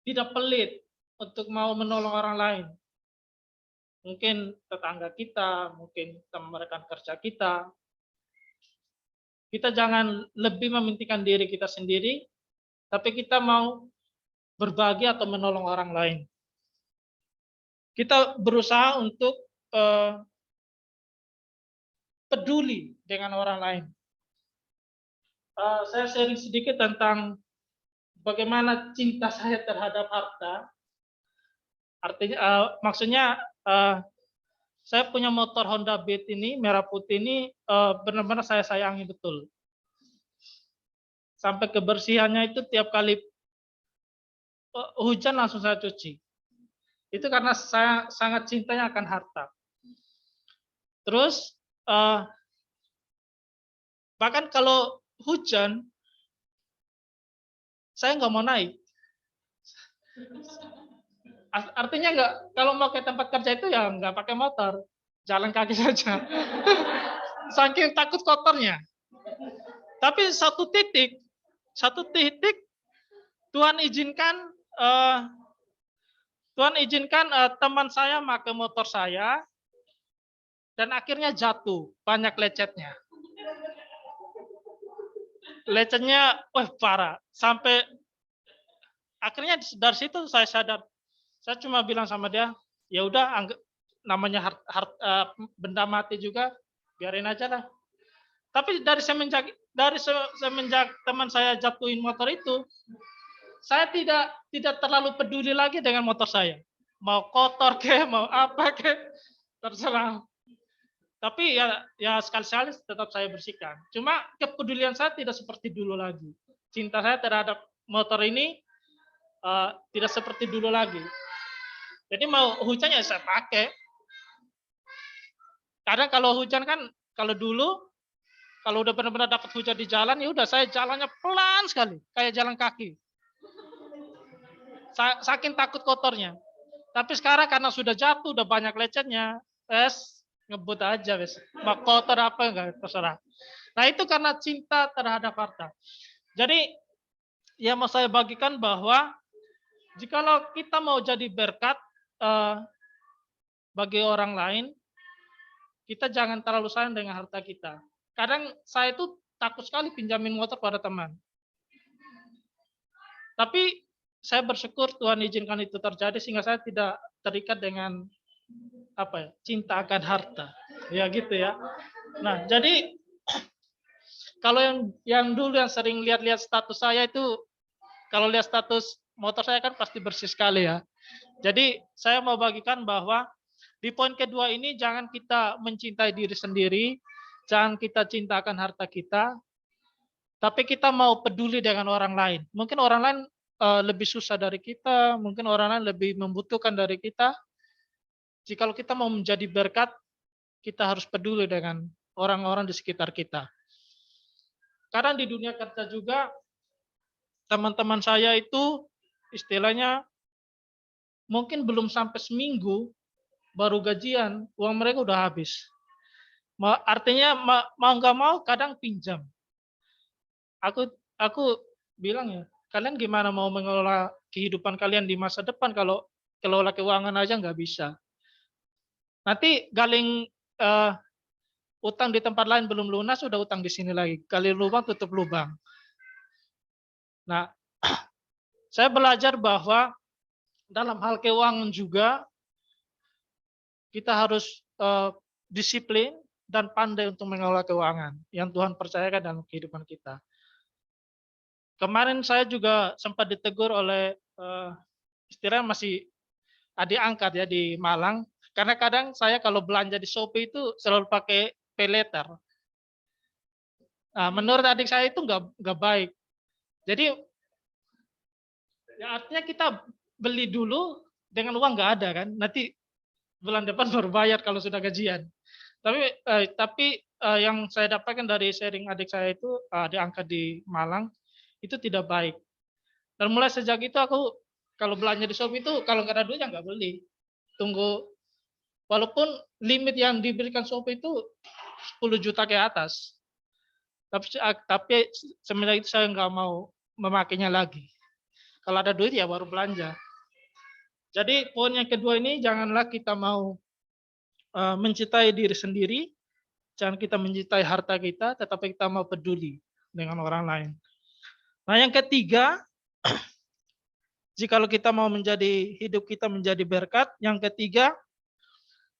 tidak pelit untuk mau menolong orang lain. Mungkin tetangga kita, mungkin teman rekan kerja kita. Kita jangan lebih mementingkan diri kita sendiri, tapi kita mau berbagi atau menolong orang lain. Kita berusaha untuk peduli dengan orang lain. Saya sharing sedikit tentang bagaimana cinta saya terhadap harta. Artinya, maksudnya saya punya motor Honda Beat ini, merah putih ini, benar-benar saya sayangi betul. Sampai kebersihannya itu tiap kali hujan langsung saya cuci. Itu karena saya sangat cintanya akan harta. Terus, bahkan kalau hujan, saya nggak mau naik. Artinya nggak, kalau mau ke tempat kerja itu ya nggak pakai motor, jalan kaki saja. Saking takut kotornya. Tapi satu titik Tuhan izinkan teman saya pakai motor saya dan akhirnya jatuh, banyak lecetnya. Lecetnya, parah. Sampai akhirnya dari situ saya sadar. Saya cuma bilang sama dia, ya udah, namanya benda mati juga, biarin aja lah. Tapi dari semenjak teman saya jatuhin motor itu, saya tidak terlalu peduli lagi dengan motor saya. Mau kotor ke, mau apa ke, terserah. Tapi ya sekali-sekali tetap saya bersihkan. Cuma kepedulian saya tidak seperti dulu lagi. Cinta saya terhadap motor ini tidak seperti dulu lagi. Jadi mau hujan ya saya pakai. Kadang kalau hujan kan, kalau dulu, kalau udah benar-benar dapat hujan di jalan, ya udah saya jalannya pelan sekali, kayak jalan kaki. Saking takut kotornya. Tapi sekarang karena sudah jatuh, udah banyak lecetnya, ngebut aja, mau kotor apa enggak, terserah. Nah itu karena cinta terhadap harta. Jadi ya mau saya bagikan bahwa jikalau kita mau jadi berkat bagi orang lain, kita jangan terlalu sayang dengan harta kita. Kadang saya itu takut sekali pinjamin motor pada teman. Tapi saya bersyukur Tuhan izinkan itu terjadi sehingga saya tidak terikat dengan cinta akan harta. Ya gitu ya. Nah, jadi kalau yang dulu yang sering lihat-lihat status saya itu, kalau lihat status motor saya kan pasti bersih sekali ya. Jadi saya mau bagikan bahwa di poin kedua ini jangan kita mencintai diri sendiri, jangan kita cintakan harta kita, tapi kita mau peduli dengan orang lain. Mungkin orang lain lebih susah dari kita, mungkin orang lain lebih membutuhkan dari kita. Jikalau kita mau menjadi berkat, kita harus peduli dengan orang-orang di sekitar kita. Karena di dunia kerja juga, teman-teman saya itu istilahnya mungkin belum sampai seminggu baru gajian, uang mereka udah habis. Artinya mau nggak mau kadang pinjam. Aku bilang ya, kalian gimana mau mengelola kehidupan kalian di masa depan kalau kelola keuangan aja nggak bisa. Nanti galing utang di tempat lain belum lunas, sudah utang di sini lagi. Gali lubang, tutup lubang. Nah, saya belajar bahwa dalam hal keuangan juga kita harus disiplin dan pandai untuk mengelola keuangan yang Tuhan percayakan dalam kehidupan kita. Kemarin saya juga sempat ditegur oleh istilahnya masih adik angkat ya di Malang, Karena kadang saya kalau belanja di Shopee itu selalu pakai pay later. Nah, menurut adik saya itu nggak baik. Jadi ya artinya kita beli dulu dengan uang nggak ada kan, nanti bulan depan baru bayar kalau sudah gajian. Tapi yang saya dapatkan dari sharing adik saya itu diangkat di Malang itu tidak baik. Dan mulai sejak itu aku kalau belanja di Shopee itu kalau nggak ada duitnya nggak beli. Tunggu, walaupun limit yang diberikan Shopee itu 10 juta ke atas. Tapi semenjak itu saya nggak mau memakainya lagi. Kalau ada duit ya baru belanja. Jadi poin yang kedua ini, janganlah kita mau mencintai diri sendiri, jangan kita mencintai harta kita, tetapi kita mau peduli dengan orang lain. Nah yang ketiga, jikalau kita mau menjadi hidup kita menjadi berkat, yang ketiga,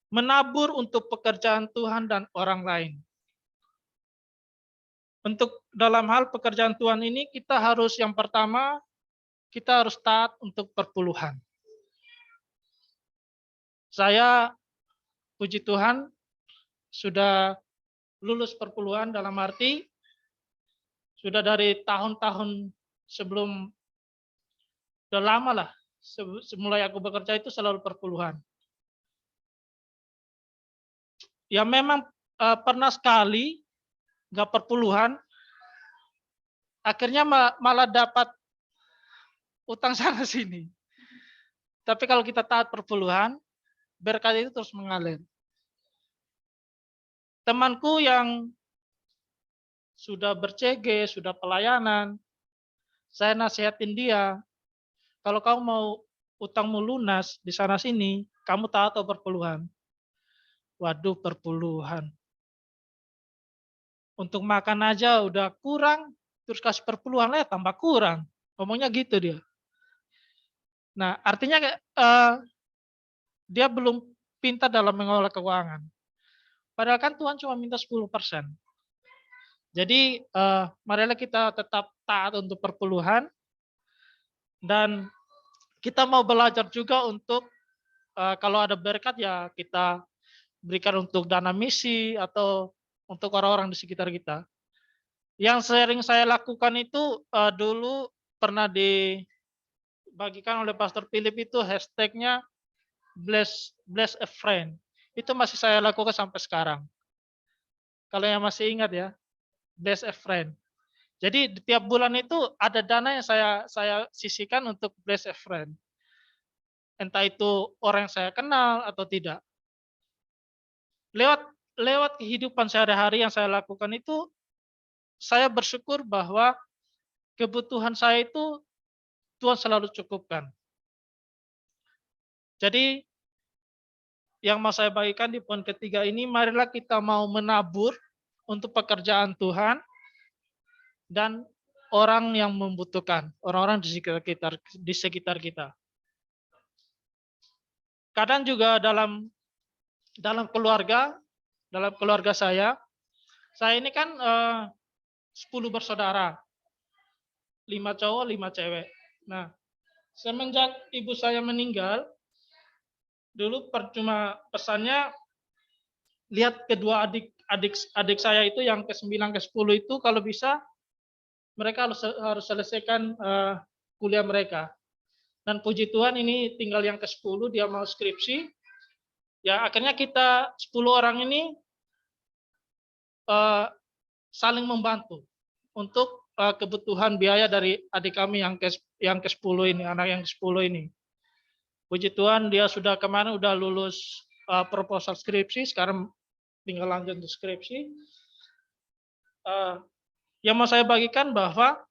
menabur untuk pekerjaan Tuhan dan orang lain. Untuk dalam hal pekerjaan Tuhan ini, kita harus yang pertama, kita harus taat untuk perpuluhan. Saya, puji Tuhan, sudah lulus perpuluhan dalam arti, sudah dari tahun-tahun sebelum, udah lama lah, semulai aku bekerja itu selalu perpuluhan. Ya memang pernah sekali, nggak perpuluhan, akhirnya malah dapat utang sana sini. Tapi kalau kita taat perpuluhan, berkat itu terus mengalir. Temanku yang sudah ber-CG, sudah pelayanan, saya nasihatin dia, kalau kamu mau utangmu lunas di sana sini, kamu taat atau perpuluhan. Waduh, perpuluhan. Untuk makan aja udah kurang, terus kasih perpuluhan lah tambah kurang. Ngomongnya gitu dia. Nah, artinya dia belum pintar dalam mengelola keuangan. Padahal kan Tuhan cuma minta 10%. Jadi marilah kita tetap taat untuk perpuluhan, dan kita mau belajar juga untuk kalau ada berkat ya kita berikan untuk dana misi atau untuk orang-orang di sekitar kita. Yang sering saya lakukan itu dulu pernah dibagikan oleh Pastor Philip itu hashtagnya bless a friend. Itu masih saya lakukan sampai sekarang. Kalau yang masih ingat ya, bless a friend. Jadi di tiap bulan itu ada dana yang saya sisihkan untuk bless a friend. Entah itu orang yang saya kenal atau tidak. Lewat kehidupan sehari-hari yang saya lakukan itu, saya bersyukur bahwa kebutuhan saya itu Tuhan selalu cukupkan. Jadi yang mau saya bagikan di poin ketiga ini, marilah kita mau menabur untuk pekerjaan Tuhan dan orang yang membutuhkan, orang-orang di sekitar kita. Kadang juga dalam keluarga saya ini kan 10 bersaudara, 5 cowok, 5 cewek. Nah, semenjak ibu saya meninggal, dulu cuma pesannya, lihat kedua adik saya itu yang ke-9, ke-10 itu kalau bisa mereka harus selesaikan kuliah mereka. Dan puji Tuhan ini tinggal yang ke-10, dia mau skripsi. Ya akhirnya kita 10 orang ini saling membantu untuk kebutuhan biaya dari adik kami yang ke-10 ini, anak yang ke-10 ini. Puji Tuhan dia sudah kemarin udah lulus proposal skripsi, sekarang tinggal lanjut untuk skripsi. Yang mau saya bagikan bahwa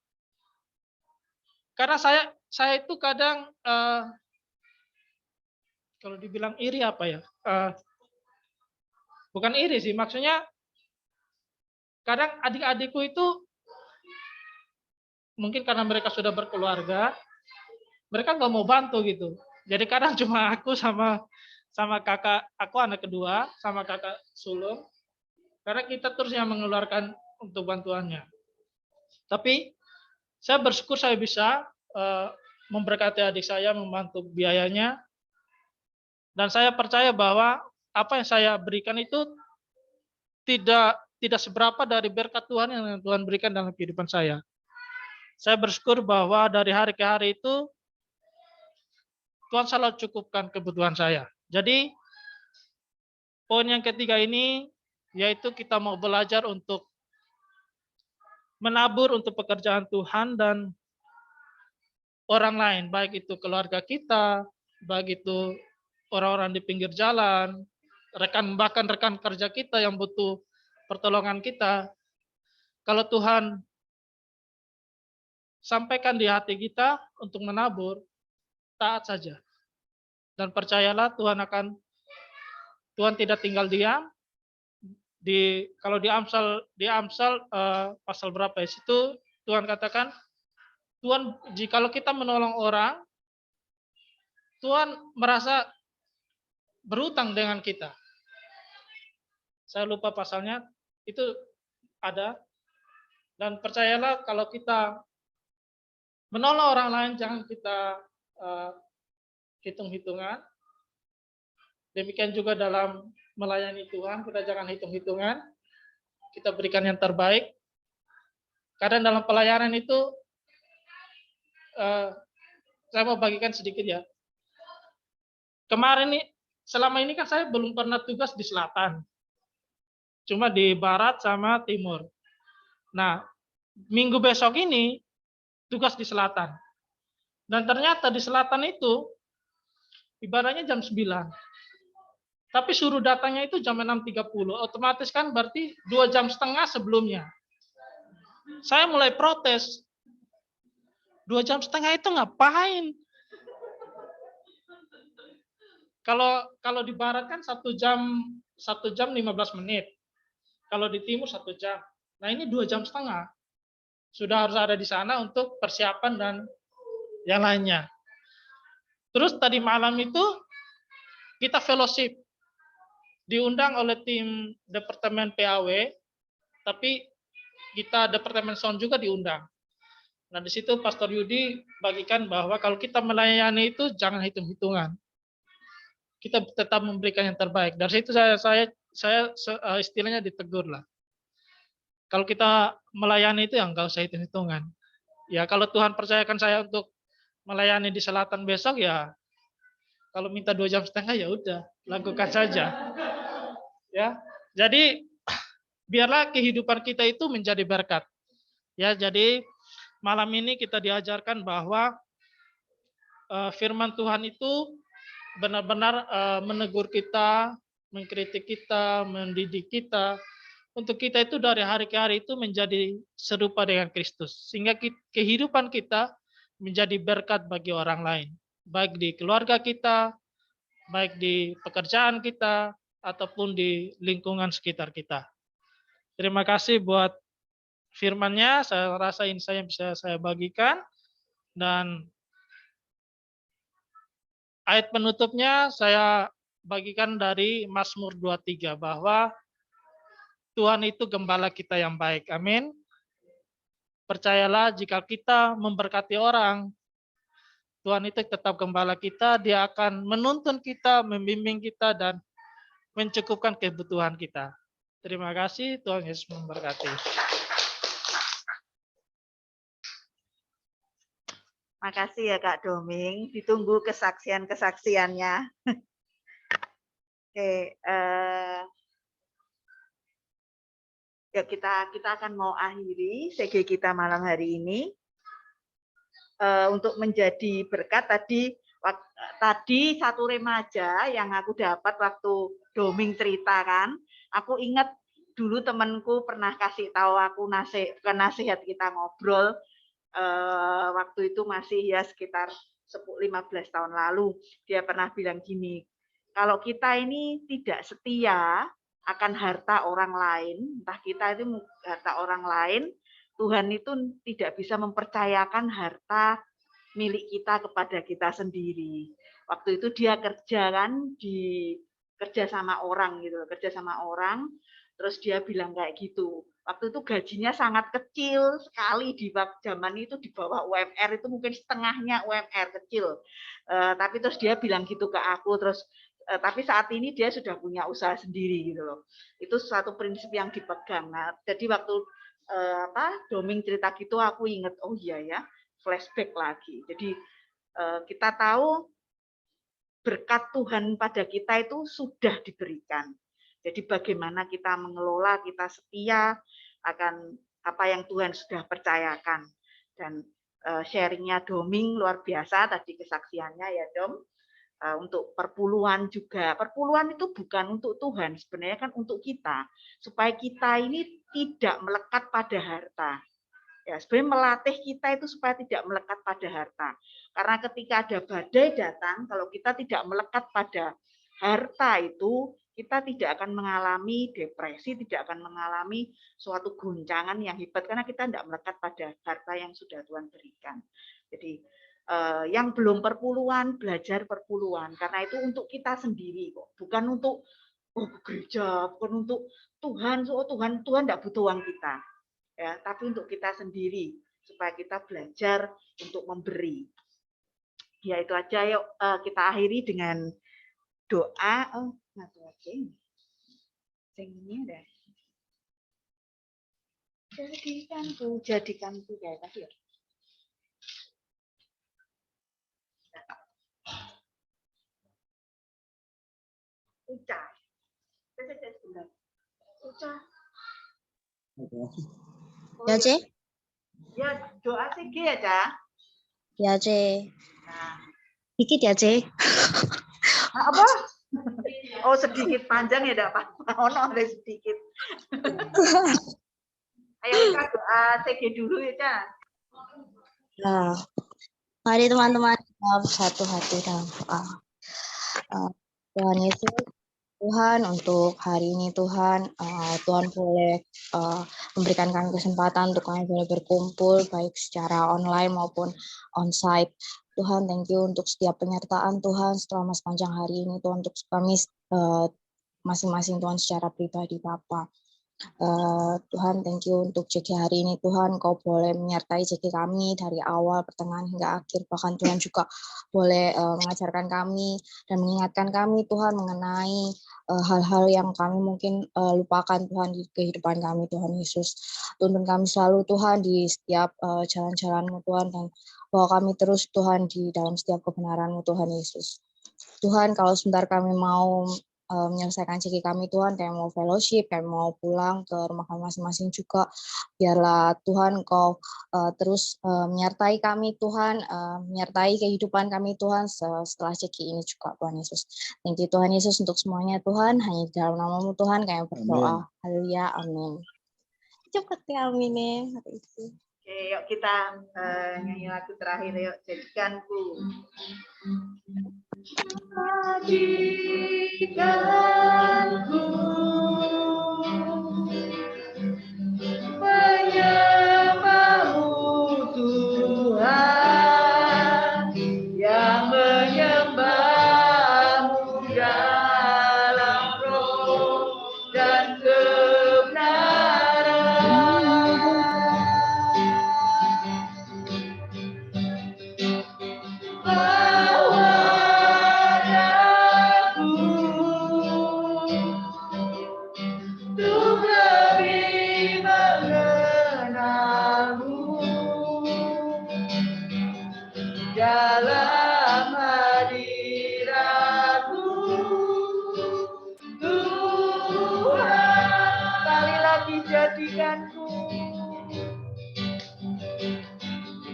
karena saya itu kadang kalau dibilang iri apa ya? Bukan iri sih, maksudnya kadang adik-adikku itu mungkin karena mereka sudah berkeluarga, mereka nggak mau bantu gitu. Jadi kadang cuma aku sama kakak, aku anak kedua, sama kakak sulung, karena kita terus yang mengeluarkan untuk bantuannya. Tapi saya bersyukur saya bisa memberkati adik saya, membantu biayanya, Dan saya percaya bahwa apa yang saya berikan itu tidak seberapa dari berkat Tuhan yang Tuhan berikan dalam kehidupan saya. Saya bersyukur bahwa dari hari ke hari itu Tuhan selalu cukupkan kebutuhan saya. Jadi poin yang ketiga ini yaitu kita mau belajar untuk menabur untuk pekerjaan Tuhan dan orang lain, baik itu keluarga kita, baik itu orang-orang di pinggir jalan, bahkan rekan kerja kita yang butuh pertolongan kita. Kalau Tuhan sampaikan di hati kita untuk menabur, taat saja. Dan percayalah Tuhan tidak tinggal diam. Kalau di Amsal pasal berapa ya? Situ Tuhan katakan, Tuhan jikalau kita menolong orang, Tuhan merasa berutang dengan kita. Saya lupa pasalnya, itu ada. Dan percayalah kalau kita menolong orang lain, jangan kita hitung-hitungan. Demikian juga dalam melayani Tuhan, kita jangan hitung-hitungan. Kita berikan yang terbaik. Kadang dalam pelayanan itu, saya mau bagikan sedikit ya. Kemarin nih, selama ini kan saya belum pernah tugas di selatan. Cuma di barat sama timur. Nah, minggu besok ini tugas di selatan. Dan ternyata di selatan itu ibadahnya jam 9. Tapi suruh datangnya itu jam 6.30. Otomatis kan berarti 2 jam setengah sebelumnya. Saya mulai protes. 2 jam setengah itu ngapain? Kalau di barat kan 1 jam 15 menit. Kalau di timur 1 jam. Nah ini 2 jam setengah. Sudah harus ada di sana untuk persiapan dan yang lainnya. Terus tadi malam itu kita fellowship. Diundang oleh tim Departemen PAW, tapi kita Departemen Sound juga diundang. Nah di situ Pastor Yudi bagikan bahwa kalau kita melayani itu jangan hitung-hitungan. Kita tetap memberikan yang terbaik. Dari situ saya istilahnya ditegur lah. Kalau kita melayani itu ya nggak usah hitung-hitungan. Ya kalau Tuhan percayakan saya untuk melayani di selatan besok ya, kalau minta 2 jam setengah ya udah lakukan saja. Ya, jadi biarlah kehidupan kita itu menjadi berkat. Ya, jadi malam ini kita diajarkan bahwa firman Tuhan itu benar-benar menegur kita, mengkritik kita, mendidik kita, untuk kita itu dari hari ke hari itu menjadi serupa dengan Kristus. Sehingga kehidupan kita menjadi berkat bagi orang lain. Baik di keluarga kita, baik di pekerjaan kita, ataupun di lingkungan sekitar kita. Terima kasih buat firman-Nya, saya rasa ini saya bisa saya bagikan. Dan ayat penutupnya saya bagikan dari Mazmur 23 bahwa Tuhan itu gembala kita yang baik. Amin. Percayalah jika kita memberkati orang, Tuhan itu tetap gembala kita, Dia akan menuntun kita, membimbing kita, dan mencukupkan kebutuhan kita. Terima kasih, Tuhan Yesus memberkati. Makasih ya Kak Doming, ditunggu kesaksian-kesaksiannya. Oke, ya kita akan mau akhiri CG kita malam hari ini. Untuk menjadi berkat tadi satu remaja yang aku dapat waktu Doming cerita kan, aku ingat dulu temanku pernah kasih tahu aku nasihat kita ngobrol. Waktu itu masih ya sekitar 15 tahun lalu, dia pernah bilang gini, kalau kita ini tidak setia akan harta orang lain, entah kita itu harta orang lain, Tuhan itu tidak bisa mempercayakan harta milik kita kepada kita sendiri. Waktu itu dia kerja kan kerja sama orang gitu, terus dia bilang kayak gitu. Waktu itu gajinya sangat kecil sekali di zaman itu, di bawah UMR itu mungkin setengahnya UMR, kecil. Tapi terus dia bilang gitu ke aku, terus Tapi saat ini dia sudah punya usaha sendiri gitu loh. Itu suatu prinsip yang dipegang. Nah, jadi waktu Doming cerita gitu aku inget, oh iya ya, flashback lagi. Jadi kita tahu berkat Tuhan pada kita itu sudah diberikan. Jadi bagaimana kita mengelola, kita setia akan apa yang Tuhan sudah percayakan. Dan sharingnya Doming luar biasa tadi kesaksiannya ya Dom. Untuk perpuluhan juga. Perpuluhan itu bukan untuk Tuhan, sebenarnya kan untuk kita. Supaya kita ini tidak melekat pada harta. Ya, sebenarnya melatih kita itu supaya tidak melekat pada harta. Karena ketika ada badai datang, kalau kita tidak melekat pada harta itu, kita tidak akan mengalami depresi, tidak akan mengalami suatu goncangan yang hebat karena kita tidak melekat pada harta yang sudah Tuhan berikan. Jadi yang belum perpuluhan, belajar perpuluhan. Karena itu untuk kita sendiri kok, bukan untuk gereja, bukan untuk Tuhan. Tuhan tidak butuh uang kita, ya, tapi untuk kita sendiri supaya kita belajar untuk memberi. Ya itu aja, yuk kita akhiri dengan doa. Oh, ngatu aja ini. Ini ada. Jadikanku kayak tadi ya. Uca. Uca. Ya, Ce? Ya, doa CG ya, Ca. Ya, Ce. Nah. Dikit ya, Ce. Apa? Oh, sedikit panjang ya, enggak apa-apa. Oh, no, ada sedikit. Ayo kita doa CG dulu ya, Ca. Nah, mari teman-teman satu hati dalam doa. Tuhan Yesus, Tuhan, untuk hari ini Tuhan, Tuhan boleh memberikan kami kesempatan untuk kami boleh berkumpul baik secara online maupun onsite. Tuhan, thank you untuk setiap penyertaan Tuhan selama sepanjang hari ini, Tuhan, untuk kami masing-masing Tuhan secara pribadi Bapa. Tuhan, thank you untuk JG hari ini. Tuhan, Kau boleh menyertai JG kami dari awal, pertengahan hingga akhir. Bahkan Tuhan juga boleh mengajarkan kami dan mengingatkan kami, Tuhan, mengenai hal-hal yang kami mungkin lupakan, Tuhan, di kehidupan kami, Tuhan Yesus. Tuntun kami selalu, Tuhan, di setiap jalan-jalan-Mu, Tuhan, dan bawa kami terus, Tuhan, di dalam setiap kebenaran-Mu, Tuhan Yesus. Tuhan, kalau sebentar kami mau menyelesaikan ciki kami, Tuhan, kayak mau fellowship, kayak mau pulang ke rumah kami masing-masing juga, biarlah Tuhan Kau terus menyertai kami, Tuhan, menyertai kehidupan kami, Tuhan, setelah ciki ini juga, Tuhan Yesus. Thank you, Tuhan Yesus, untuk semuanya, Tuhan, hanya di dalam nama-Mu, Tuhan, kami berdoa. Haleluya, amin. Cepat ya, amin ya. Oke, yuk kita nyanyi lagu terakhir, yuk, jadikanku. Jadikanku menyembah-Mu, Tuhan, yang menyembah-Mu dalam roh dan dalam hadirat-Mu, Tuhan. Sekali lagi jadikanku,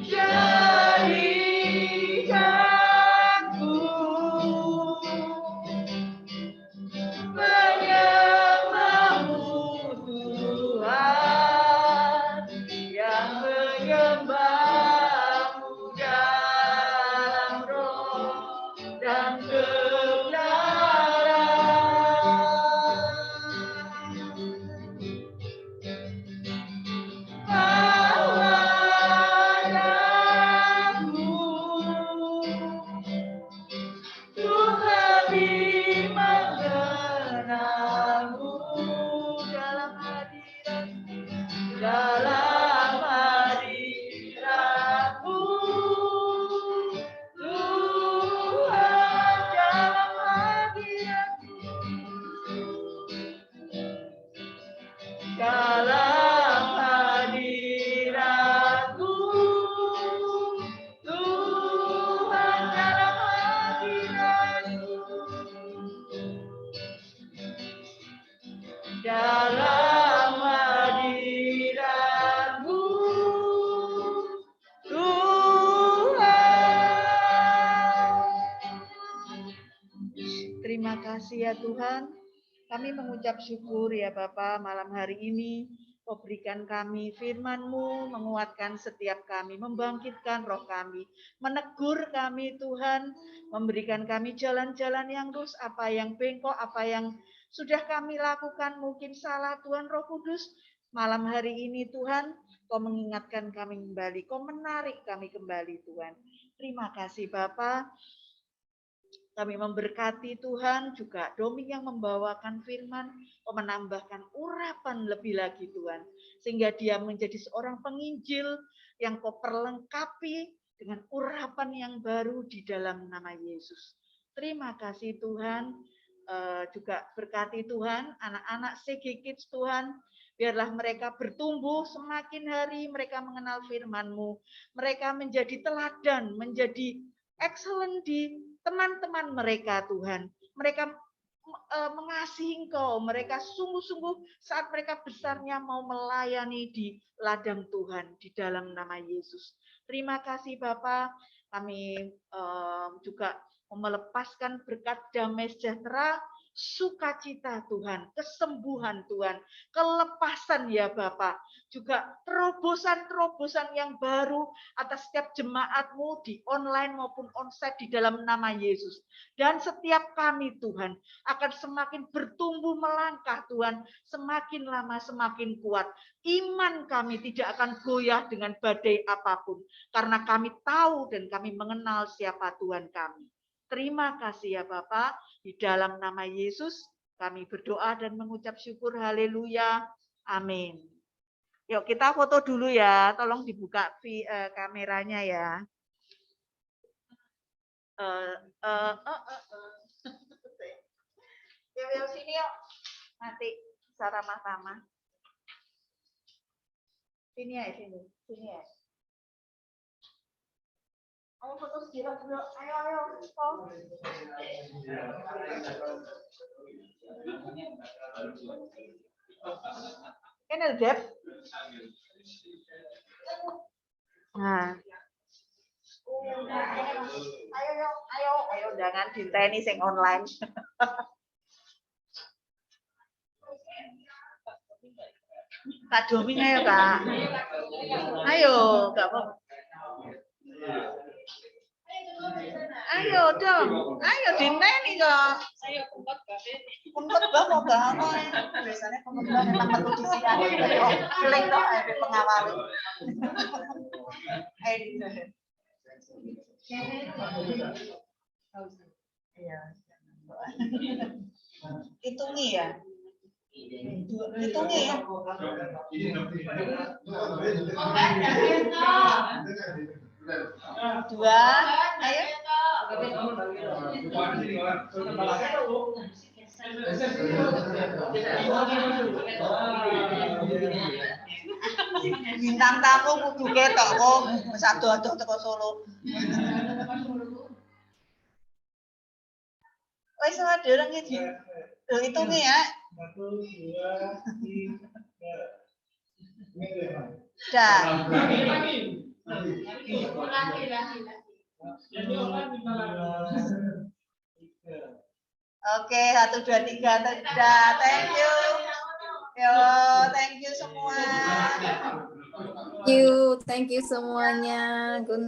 jadikanku menyembah-Mu, Tuhan, yang menyembah-Mu dalam roh dan kebenaran. terima kasih ya Tuhan. Kami mengucap syukur ya Bapa malam hari ini. Kau berikan kami firman-Mu, menguatkan setiap kami, membangkitkan roh kami, menegur kami Tuhan, memberikan kami jalan-jalan yang lurus, apa yang bengkok, apa yang sudah kami lakukan mungkin salah Tuhan Roh Kudus. Malam hari ini Tuhan, Kau mengingatkan kami kembali, Kau menarik kami kembali Tuhan. Terima kasih Bapa. Kami memberkati Tuhan juga Doming yang membawakan firman, Kau menambahkan urapan lebih lagi Tuhan. Sehingga dia menjadi seorang penginjil yang Kau perlengkapi dengan urapan yang baru di dalam nama Yesus. Terima kasih Tuhan. Juga berkati Tuhan, anak-anak CG Kids Tuhan. Biarlah mereka bertumbuh semakin hari mereka mengenal firman-Mu. Mereka menjadi teladan, menjadi excellent di teman-teman mereka Tuhan. Mereka mengasihi Engkau. Mereka sungguh-sungguh saat mereka besarnya mau melayani di ladang Tuhan di dalam nama Yesus. Terima kasih Bapa. Kami juga melepaskan berkat damai sejahtera, sukacita Tuhan, kesembuhan Tuhan, kelepasan ya Bapa, juga terobosan-terobosan yang baru atas setiap jemaat-Mu di online maupun onsite di dalam nama Yesus. Dan setiap kami Tuhan akan semakin bertumbuh melangkah Tuhan, semakin lama semakin kuat. Iman kami tidak akan goyah dengan badai apapun, karena kami tahu dan kami mengenal siapa Tuhan kami. Terima kasih ya Bapak, di dalam nama Yesus kami berdoa dan mengucap syukur, haleluya, amin. Yuk kita foto dulu ya, tolong dibuka kameranya ya. Yuk sini yuk, nanti secara ramah-ramah. Sini ya, sini ya. Ayo foto sejarah dulu, ayo. Ini Dep. Nah. Ayo, jangan dinteni sing online. Kak Doming ayo Kak. Ayo, Kak. Ayo dong, ayo dinteni kok. Saya kumpet Kumpet bah mau gak apa? Biasanya kumpet bah memang metu di sini. Feeling kok ada pengawal. Iya. Hitungi ya. Hitungi ya. Dua, ayo. Bintang tamu kudu ketok kok, sado-ado teko Solo. Wis ada orang iki. Hitungi ya. 1, 2, 3. Dah. Oke, 1, 2, 3. Dah, thank you. Yo, thank you semua. Thank you semuanya. Good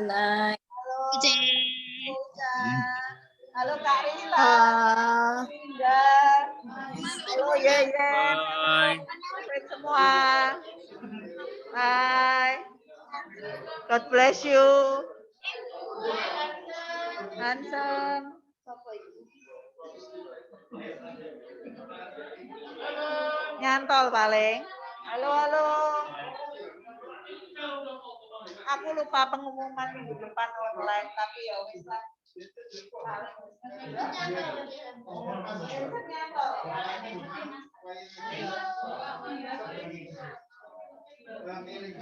night. Halo. Uca. Halo Kak Rita. Linda. Halo ye. Bye. Semua. Bye. God bless you. Handsome. Nyantol paling. Halo. Aku lupa pengumuman minggu depan online, tapi ya wis lah. Nyantol.